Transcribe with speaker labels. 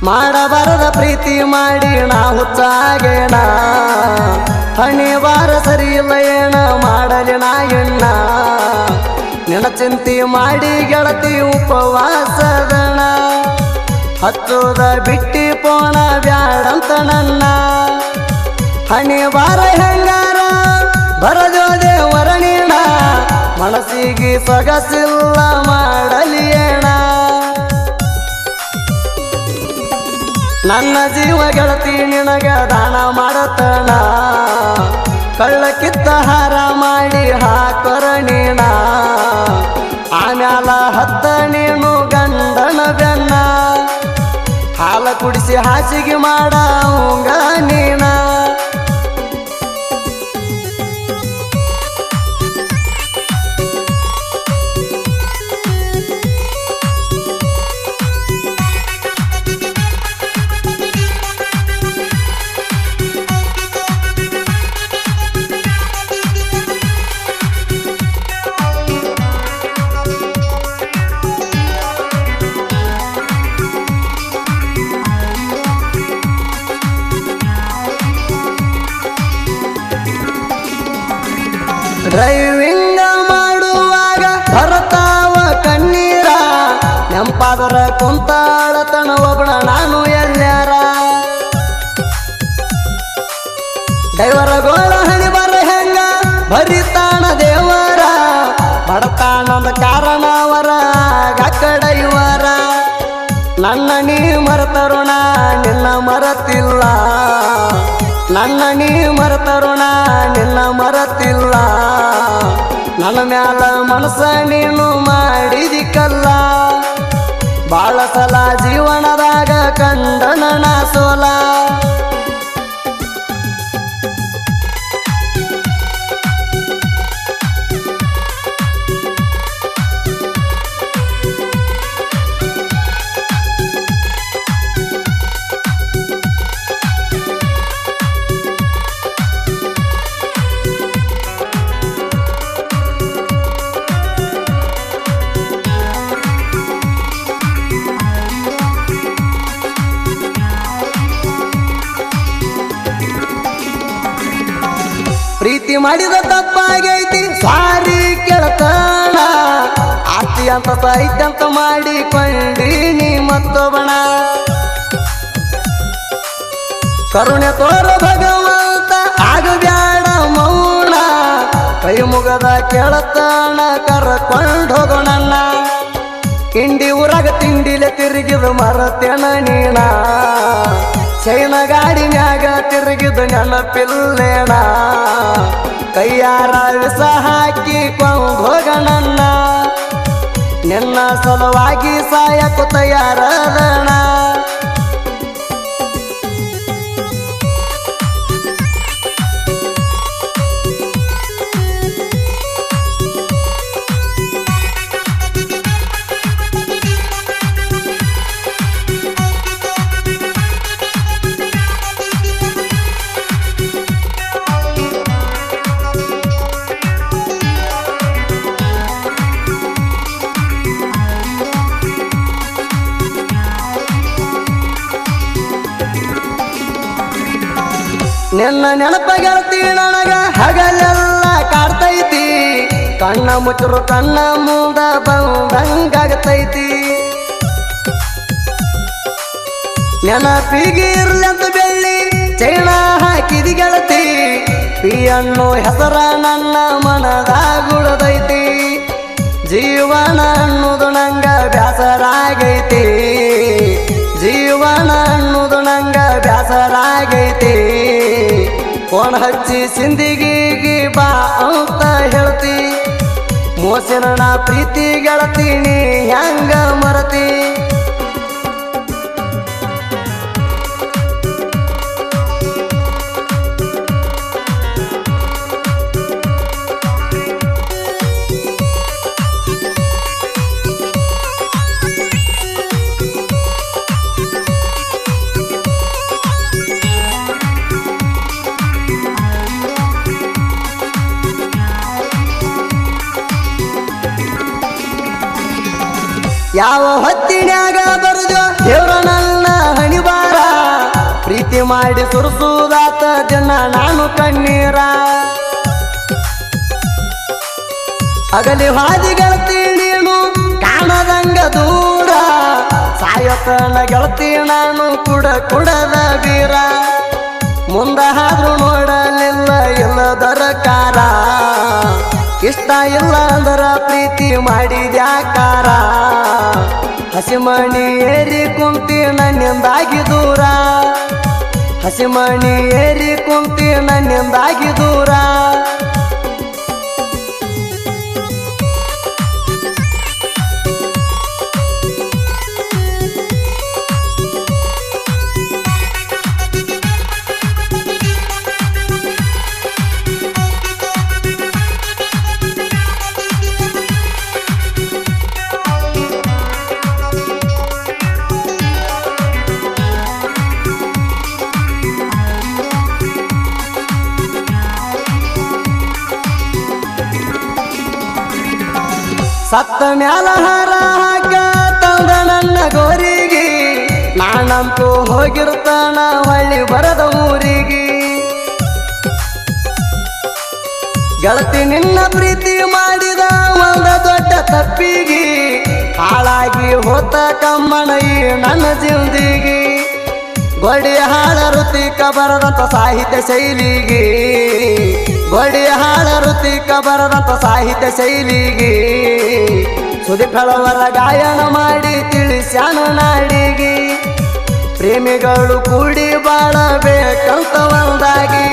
Speaker 1: ಮಾಡಬಾರದ ಪ್ರೀತಿ ಮಾಡಿ ನಾ ಹುಚ್ಚಾಗೇಣ ಹಣಿ ಬಾರ ಸರಿ ಇಲ್ಲ ಏನ ಮಾಡಲಿ ನಾ ಎಣ್ಣ ನಿನ್ನ ಚಿಂತೆ ಮಾಡಿ ಗೆಳತಿ ಉಪವಾಸದಣ ಹಚ್ಚೋದ ಬಿಟ್ಟಿ ಪೋಣ ಬ್ಯಾಡಂತ ನನ್ನ ಹಣಿ ಬಾರ ಹೆಂಗಾರ ಬರಜೋದೆ ವರಣೀಣ ಮನಸ್ಸಿಗೆ ಸೊಗಸಿಲ್ಲ ಮಾಡಲಿ ಏಣ ನನ್ನ ಜೀವ ಗೆಳತಿ ನಿನಗ ದಾನ ಮಾಡತಣ ಕಳ್ಳಕ್ಕಿತ್ತ ಹಾರ ಮಾಡಿ ಹಾಕೊರ ನೀಣ ಆಮ್ಯಾಲ ಹತ್ತ ನೀನು ಗಂಡನ ಬೆನ್ನ ಹಾಲ ಕುಡಿಸಿ ಹಾಸಿಗೆ ಮಾಡಂಗ ನೀಣ ಡ್ರೈವಿಂಗ್ ಮಾಡುವಾಗ ಬರತಾವ ಕಣ್ಣೀರ ನೆಂಪಾದರ ಕುಂತಾಳತನ ಒಬ್ಬಣ ನಾನು ಎಲ್ಲಾರ ಡೈವರ ಗೋಳ ಹಣಿ ಬರ ಹೆಂಗ ಬರಿತಾಣ ದೇವರ ಬಡತಾಣದ ಕಾರಣವರ ಗಕ್ಕಡೈವರ ನನ್ನ ನೀ ಮರೆತರುಣ ನಿನ್ನ ಮರೆತಿಲ್ಲ ನನ್ನ ನೀ ಮರೆತರುಣ ನಿನ್ನ ಮರೆತಿಲ್ಲ ನನ್ನ ಮ್ಯಾಲ ಮನಸ್ಸ ನೀನು ಮಾಡಿದಿಕಲ್ಲ ಬಾಳ ಸಲ ಜೀವನದಾಗ ಕಂಡನ ಸೋಲ ಪ್ರೀತಿ ಮಾಡಿದ ತಪ್ಪಾಗೈತಿ ಸಾರಿ ಕೇಳತಣ ಆಸ್ತಿ ಅಂತ ಸಾಹಿತ್ಯ ಅಂತ ಮಾಡಿಕೊಂಡೀನಿ ಮತ್ತೊಬ್ಬಣ ಕರುಣೆ ತೋರ ಭಗವಂತ ಆಗಬ್ಯಾಡ ಮೌನ ಕೈ ಮುಗದ ಕೇಳತಣ ಕರ್ಕೊಂಡು ಹೋಗೋಣ ಕಿಂಡಿ ಊರಾಗ ತಿಂಡಿಲೆ ತಿರುಗಿದು ಮರತೇಣ ನೀಣ ಚೈನ ಗಾಡಿ ಮ್ಯಾಗ ತಿರುಗಿದು ನೆನಪಿಲ್ಲೇಣ ಕೈಯಾರ ವಿಷ ಹಾಕಿ ಕೊಂದು ಹೋಗಣ್ಣ ನಿನ್ನ ಸಲುವಾಗಿ ಸಾಯಕು ತಯಾರದಣ ನಿನ್ನ ನೆನಪ ಗೆಳತಿ ನನಗ ಹಗಲೆಲ್ಲ ಕಾಡ್ತೈತಿ ಕಣ್ಣ ಮುಚ್ಚರು ಕಣ್ಣ ಮುಂದ ಬಂದಂಗಾಗತೈತಿ ನೆನಪಿಗೆ ಇರ್ಲಂತ ಬೆಳ್ಳಿ ಚೈನ ಹಾಕಿದಿ ಗೆಳತಿ ಪಿ ಅನ್ನೋ ಹೆಸರ ನನ್ನ ಮನದಾಗುಳದೈತಿ ಜೀವನ ಅನ್ನೋದು ನಂಗ ಬ್ಯಾಸರಾಗೈತಿ ಜೀವನ ಅನ್ನೋದು ನಂಗ ಬ್ಯಾಸರಾಗೈತಿ ಫೋನ್ ಹಚ್ಚಿ ಸಿಂದಿಗಿಗಿ ಬಾ ಅಂತ ಹೇಳ್ತಿ ಮೋಸಿನ ನಾ ಪ್ರೀತಿ ಗೆಳತೀನಿ ಹೆಂಗ ಮರತಿ ಯಾವ ಹೊತ್ತಿನ್ಯಾಗ ಬರುದು ದೇವ್ರ ನನ್ನ ಹಣಿ ಮಾಡಿ ಸುರಿಸುದಾತ ದಿನ ನಾನು ಕಣ್ಣೀರ ಅಗಲಿ ಹಾದಿ ಗೆಳತಿ ನೀನು ಕಾಣದಂಗ ದೂರ ಸಾಯತನ ಗೆಳತಿ ನಾನು ಕುಡದ ಬೀರ ಮುಂದ ಹಾದ್ರು ನೋಡಲಿಲ್ಲ ಇಲ್ಲದರ ಕಾರ ಇಷ್ಟ ಇಲ್ಲ ಅಂದರ ಪ್ರೀತಿ ಮಾಡಿದ್ಯಾಕಾರ ಹಸಿಮಣಿ ಏರಿ ಕುಂತಿ ನನ್ನಿಂದಾಗಿ ದೂರ ಹಸಿಮಣಿ ಏರಿ ಕುಂತಿ ನನ್ನಿಂದಾಗಿ ದೂರ ಸತ್ತ ಮ್ಯಾಲ ಹಾರ ಹಾಕ ತಂದ ನನ್ನ ಗೋರಿಗೆ ನಾನಂತೂ ಹೋಗಿರ್ತಾನ ಹೊಳ್ಳಿ ಬರದ ಊರಿಗೆ ಗೆಳತಿ ನಿನ್ನ ಪ್ರೀತಿ ಮಾಡಿದ ಒಂದ ದೊಡ್ಡ ತಪ್ಪಿಗೆ ಹಾಳಾಗಿ ಹೋತ ಕಮ್ಮಣ ಈ ನನ್ನ ಜಿಂದಿಗೆ ಗೊಡಿ ಹಾಳ ಋತಿಕ ಬರದಂತ ಸಾಹಿತ್ಯ ಶೈಲಿಗೆ ಗೊಡಿ ಹಾಳ ಋತಿಕ ಬರದಂತ ಸಾಹಿತ್ಯ ಶೈಲಿಗೆ ಸುದಿ ಕಳವರ ಗಾಯನ ಮಾಡಿ ತಿಳಿಸ್ಯಾನ ನಾಡಿಗೆ ಪ್ರೇಮಿಗಳು ಕೂಡಿ ಬಾಳಬೇಕಂತ ಒಂದಾಗಿ